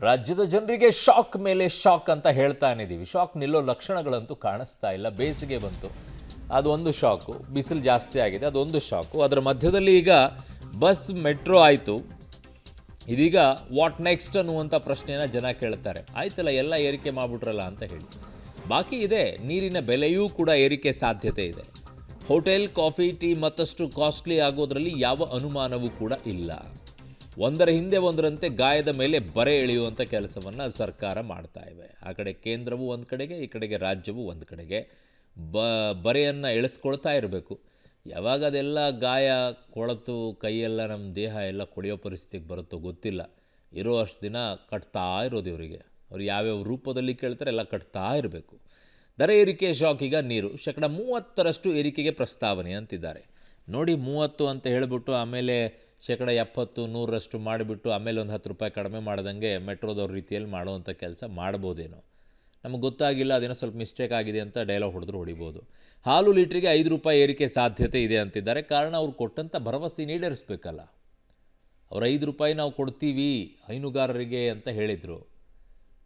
ರಾಜ್ಯದ ಜನರಿಗೆ ಶಾಕ್ ಮೇಲೆ ಶಾಕ್ ಅಂತ ಹೇಳ್ತಾನೆ ಇದೀವಿ. ಶಾಕ್ ನಿಲ್ಲೋ ಲಕ್ಷಣಗಳಂತೂ ಕಾಣಿಸ್ತಾ ಇಲ್ಲ. ಬೇಸಿಗೆ ಬಂತು, ಅದೊಂದು ಶಾಕು. ಬಿಸಿಲು ಜಾಸ್ತಿ ಆಗಿದೆ, ಅದೊಂದು ಶಾಕು. ಅದರ ಮಧ್ಯದಲ್ಲಿ ಈಗ ಬಸ್ ಮೆಟ್ರೋ ಆಯಿತು. ಇದೀಗ ವಾಟ್ ನೆಕ್ಸ್ಟ್ ಅನ್ನುವಂಥ ಪ್ರಶ್ನೆಯನ್ನು ಜನ ಕೇಳ್ತಾರೆ. ಆಯ್ತಲ್ಲ, ಎಲ್ಲ ಏರಿಕೆ ಮಾಡಿಬಿಟ್ರಲ್ಲ ಅಂತ ಹೇಳಿ. ಬಾಕಿ ಇದೆ, ನೀರಿನ ಬೆಲೆಯೂ ಕೂಡ ಏರಿಕೆ ಸಾಧ್ಯತೆ ಇದೆ. ಹೋಟೆಲ್, ಕಾಫಿ, ಟೀ ಮತ್ತಷ್ಟು ಕಾಸ್ಟ್ಲಿ ಆಗೋದ್ರಲ್ಲಿ ಯಾವ ಅನುಮಾನವೂ ಕೂಡ ಇಲ್ಲ. ಒಂದರ ಹಿಂದೆ ಒಂದರಂತೆ ಗಾಯದ ಮೇಲೆ ಬರೆ ಎಳೆಯುವಂಥ ಕೆಲಸವನ್ನು ಸರ್ಕಾರ ಮಾಡ್ತಾ ಇವೆ. ಆ ಕಡೆ ಕೇಂದ್ರವು ಒಂದು ಕಡೆಗೆ, ಈ ಕಡೆಗೆ ರಾಜ್ಯವು ಒಂದು ಕಡೆಗೆ ಬರೆಯನ್ನು ಎಳೆಸ್ಕೊಳ್ತಾ ಇರಬೇಕು. ಯಾವಾಗ ಅದೆಲ್ಲ ಗಾಯ ಕೊಳತು ಕೈಯೆಲ್ಲ ನಮ್ಮ ದೇಹ ಎಲ್ಲ ಕೊಳೆಯೋ ಪರಿಸ್ಥಿತಿಗೆ ಬರುತ್ತೋ ಗೊತ್ತಿಲ್ಲ. ಇರೋ ಅಷ್ಟು ದಿನ ಕಟ್ತಾ ಇರೋದು ಇವರಿಗೆ. ಅವ್ರು ಯಾವ್ಯಾವ ರೂಪದಲ್ಲಿ ಕೇಳ್ತಾರೆ ಎಲ್ಲ ಕಟ್ತಾ ಇರಬೇಕು. ದರ ಏರಿಕೆ ಶಾಕ್. ಈಗ ನೀರು 30% ಏರಿಕೆಗೆ ಪ್ರಸ್ತಾವನೆ ಅಂತಿದ್ದಾರೆ. ನೋಡಿ, 30 ಅಂತ ಹೇಳಿಬಿಟ್ಟು ಆಮೇಲೆ 70, 100% ಮಾಡಿಬಿಟ್ಟು ಆಮೇಲೆ ಒಂದು 10 ರೂಪಾಯಿ ಕಡಿಮೆ ಮಾಡ್ದಂಗೆ ಮೆಟ್ರೋದವ್ರ ರೀತಿಯಲ್ಲಿ ಮಾಡುವಂಥ ಕೆಲಸ ಮಾಡ್ಬೋದೇನೋ, ನಮಗೆ ಗೊತ್ತಾಗಿಲ್ಲ. ಅದೇನೋ ಸ್ವಲ್ಪ ಮಿಸ್ಟೇಕ್ ಆಗಿದೆ ಅಂತ ಡೈಲಾಗ್ ಹೊಡಿಬೋದು. ಹಾಲು ಲೀಟ್ರಿಗೆ 5 ರೂಪಾಯಿ ಏರಿಕೆ ಸಾಧ್ಯತೆ ಇದೆ ಅಂತಿದ್ದಾರೆ. ಕಾರಣ ಅವ್ರು ಕೊಟ್ಟಂಥ ಭರವಸೆ ಈಡೇರಿಸಬೇಕಲ್ಲ. ಅವ್ರು 5 ರೂಪಾಯಿ ನಾವು ಕೊಡ್ತೀವಿ ಹೈನುಗಾರರಿಗೆ ಅಂತ ಹೇಳಿದರು.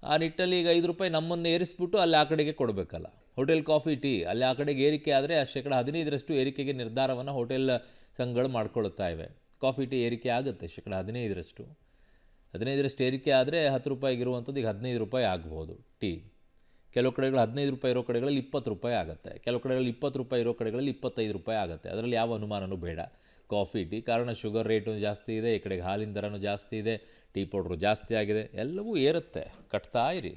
ಆ ನಿಟ್ಟಲ್ಲಿ ಈಗ 5 ರೂಪಾಯಿ ನಮ್ಮನ್ನು ಏರಿಸ್ಬಿಟ್ಟು ಅಲ್ಲಿ ಆ ಕಡೆಗೆ ಕೊಡಬೇಕಲ್ಲ. ಹೋಟೆಲ್, ಕಾಫಿ, ಟೀ ಅಲ್ಲಿ ಆ ಕಡೆಗೆ ಏರಿಕೆ ಆದರೆ 15% ಏರಿಕೆಗೆ ನಿರ್ಧಾರವನ್ನು ಹೋಟೆಲ್ ಸಂಘಗಳು ಮಾಡ್ಕೊಳ್ತಾ ಇವೆ. ಕಾಫಿ, ಟೀ ಏರಿಕೆ ಆಗುತ್ತೆ 15%. 15% ಏರಿಕೆ ಆದರೆ 10 ರೂಪಾಯಿಗಿರುವಂಥದ್ದು ಈಗ 15 ರೂಪಾಯಿ ಆಗ್ಬೋದು ಟೀ. ಕೆಲವು ಕಡೆಗಳು 15 ರೂಪಾಯಿ ಇರೋ ಕಡೆಗಳಲ್ಲಿ 20 ರೂಪಾಯಿ ಆಗುತ್ತೆ. ಕೆಲವು ಕಡೆಗಳಲ್ಲಿ 20 ರೂಪಾಯಿ ಇರೋ ಕಡೆಗಳಲ್ಲಿ 25 ರೂಪಾಯಿ ಆಗುತ್ತೆ. ಅದರಲ್ಲಿ ಯಾವ ಅನುಮಾನವೂ ಬೇಡ. ಕಾಫಿ, ಟೀ, ಕಾರಣ ಶುಗರ್ ರೇಟು ಜಾಸ್ತಿ ಇದೆ, ಈ ಕಡೆಗೆ ಹಾಲಿನ ದರನೂ ಜಾಸ್ತಿ ಇದೆ, ಟೀ ಪೌಡ್ರು ಜಾಸ್ತಿ ಆಗಿದೆ, ಎಲ್ಲವೂ ಏರುತ್ತೆ. ಕಟ್ತಾ ಇರಿ.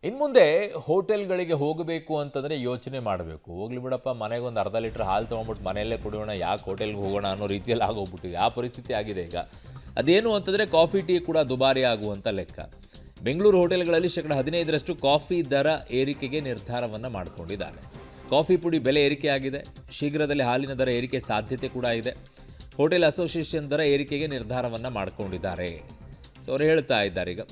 ಇನ್ನು ಮುಂದೆ ಹೋಟೆಲ್ಗಳಿಗೆ ಹೋಗಬೇಕು ಅಂತಂದರೆ ಯೋಚನೆ ಮಾಡಬೇಕು. ಹೋಗ್ಲಿ ಬಿಡಪ್ಪ, ಮನೆಗೆ ಒಂದು ಅರ್ಧ ಲೀಟ್ರ್ ಹಾಲು ತೊಗೊಂಬಿಟ್ಟು ಮನೆಯಲ್ಲೇ ಕುಡಿಯೋಣ, ಯಾಕೆ ಹೋಟೆಲ್ಗೆ ಹೋಗೋಣ ಅನ್ನೋ ರೀತಿಯಲ್ಲಿ ಆಗೋಗ್ಬಿಟ್ಟಿದೆ. ಆ ಪರಿಸ್ಥಿತಿ ಆಗಿದೆ ಈಗ. ಅದೇನು ಅಂತಂದರೆ ಕಾಫಿ, ಟೀ ಕೂಡ ದುಬಾರಿ ಆಗುವಂಥ ಲೆಕ್ಕ. ಬೆಂಗಳೂರು ಹೋಟೆಲ್ಗಳಲ್ಲಿ 15% ಕಾಫಿ ದರ ಏರಿಕೆಗೆ ನಿರ್ಧಾರವನ್ನು ಮಾಡಿಕೊಂಡಿದ್ದಾರೆ. ಕಾಫಿ ಪುಡಿ ಬೆಲೆ ಏರಿಕೆ ಆಗಿದೆ. ಶೀಘ್ರದಲ್ಲಿ ಹಾಲಿನ ದರ ಏರಿಕೆ ಸಾಧ್ಯತೆ ಕೂಡ ಇದೆ. ಹೋಟೆಲ್ ಅಸೋಸಿಯೇಷನ್ ದರ ಏರಿಕೆಗೆ ನಿರ್ಧಾರವನ್ನು ಮಾಡಿಕೊಂಡಿದ್ದಾರೆ. ಸೊ ಅವ್ರು ಹೇಳ್ತಾ ಇದ್ದಾರೆ ಈಗ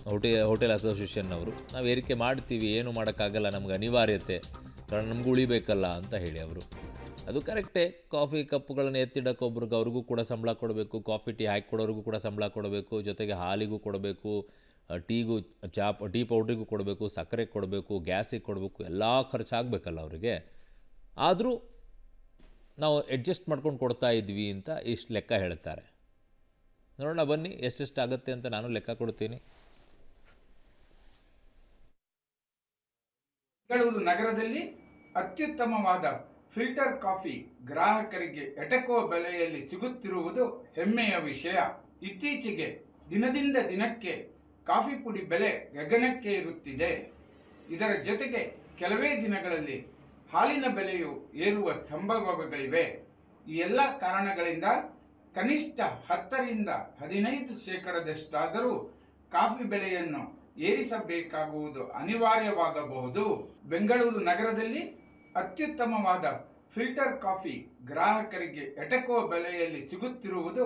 ಹೋಟೆಲ್ ಅಸೋಸಿಯೇಷನ್ನವರು, ನಾವು ಏರಿಕೆ ಮಾಡ್ತೀವಿ, ಏನು ಮಾಡೋಕ್ಕಾಗಲ್ಲ, ನಮ್ಗೆ ಅನಿವಾರ್ಯತೆ, ಕಾರಣ ನಮ್ಗೆ ಉಳಿಬೇಕಲ್ಲ ಅಂತ ಹೇಳಿ ಅವರು. ಅದು ಕರೆಕ್ಟೇ. ಕಾಫಿ ಕಪ್ಪುಗಳನ್ನು ಎತ್ತಿಡಕ್ಕೆ ಅವ್ರಿಗೂ ಕೂಡ ಸಂಬಳ ಕೊಡಬೇಕು, ಕಾಫಿ ಟೀ ಹಾಕಿ ಕೊಡೋರಿಗೂ ಕೂಡ ಸಂಬಳ ಕೊಡಬೇಕು, ಜೊತೆಗೆ ಹಾಲಿಗೂ ಕೊಡಬೇಕು, ಟೀಗೂ ಟೀ ಪೌಡ್ರಿಗೂ ಕೊಡಬೇಕು, ಸಕ್ಕರೆಗೆ ಕೊಡಬೇಕು, ಗ್ಯಾಸಿಗೆ ಕೊಡಬೇಕು, ಎಲ್ಲ ಖರ್ಚಾಗಬೇಕಲ್ಲ ಅವರಿಗೆ. ಆದರೂ ನಾವು ಅಡ್ಜಸ್ಟ್ ಮಾಡ್ಕೊಂಡು ಕೊಡ್ತಾ ಇದ್ವಿ ಅಂತ ಇಷ್ಟು ಲೆಕ್ಕ ಹೇಳ್ತಾರೆ. ನೋಡೋಣ ಬನ್ನಿ ಎಷ್ಟೆಷ್ಟು ಆಗುತ್ತೆ ಅಂತ ನಾನು ಲೆಕ್ಕ ಕೊಡ್ತೀನಿ. ಬೆಂಗಳೂರು ನಗರದಲ್ಲಿ ಅತ್ಯುತ್ತಮವಾದ ಫಿಲ್ಟರ್ ಕಾಫಿ ಗ್ರಾಹಕರಿಗೆ ಎಟಕುವ ಬೆಲೆಯಲ್ಲಿ ಸಿಗುತ್ತಿರುವುದು ಹೆಮ್ಮೆಯ ವಿಷಯ. ಇತ್ತೀಚೆಗೆ ದಿನದಿಂದ ದಿನಕ್ಕೆ ಕಾಫಿ ಪುಡಿ ಬೆಲೆ ಗಗನಕ್ಕೆ ಇರುತ್ತಿದೆ. ಇದರ ಜೊತೆಗೆ ಕೆಲವೇ ದಿನಗಳಲ್ಲಿ ಹಾಲಿನ ಬೆಲೆಯು ಏರುವ ಸಂಭವಗಳಿವೆ. ಈ ಎಲ್ಲ ಕಾರಣಗಳಿಂದ ಕನಿಷ್ಠ 10ರಿಂದ 15% ಕಾಫಿ ಬೆಲೆಯನ್ನು ಏರಿಸಬೇಕಾಗುವುದು ಅನಿವಾರ್ಯವಾಗಬಹುದು. ಬೆಂಗಳೂರು ನಗರದಲ್ಲಿ ಅತ್ಯುತ್ತಮವಾದ ಫಿಲ್ಟರ್ ಕಾಫಿ ಗ್ರಾಹಕರಿಗೆ ಎಟಕುವ ಬೆಲೆಯಲ್ಲಿ ಸಿಗುತ್ತಿರುವುದು